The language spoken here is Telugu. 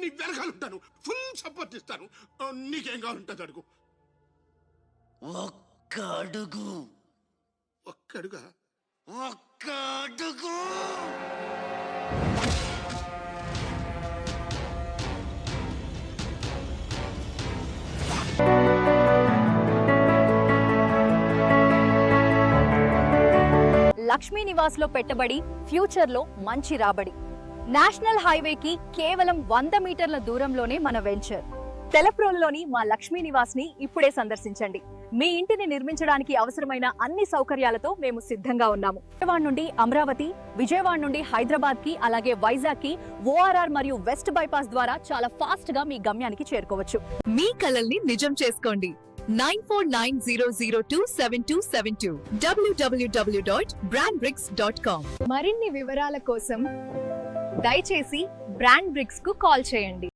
నీ వెనకాల ఉంటాను, ఫుల్ సపోర్ట్ ఇస్తాను. నీకేం కావాలంటుంది అడుగు. ఒక్క అడుగు. ఒక్కడుగా? ఒక్క అడుగు. లక్ష్మీ నివాస్ లో పెట్టుబడి ఫ్యూచర్ లో మంచి రాబడి. నేషనల్ హైవేకి కేవలం 100 మీటర్ల దూరంలోనే మన వెంచర్. తెలప్రోలులోని మా లక్ష్మీ నివాస్ ని ఇప్పుడే సందర్శించండి. మీ ఇంటిని నిర్మించడానికి అవసరమైన అన్ని సౌకర్యాలతో మేము సిద్ధంగా ఉన్నాము. విజయవాడ నుండి అమరావతి, విజయవాడ నుండి హైదరాబాద్ కి, అలాగే వైజాగ్ కి ORR మరియు వెస్ట్ బైపాస్ ద్వారా చాలా ఫాస్ట్ గా మీ గమ్యానికి చేరుకోవచ్చు. మీ కలల్ని నిజం చేసుకోండి. 9490027272 www.brandbricks.com. మరిన్ని వివరాల కోసం దయచేసి బ్రాండ్ బ్రిక్స్ కు కాల్ చేయండి.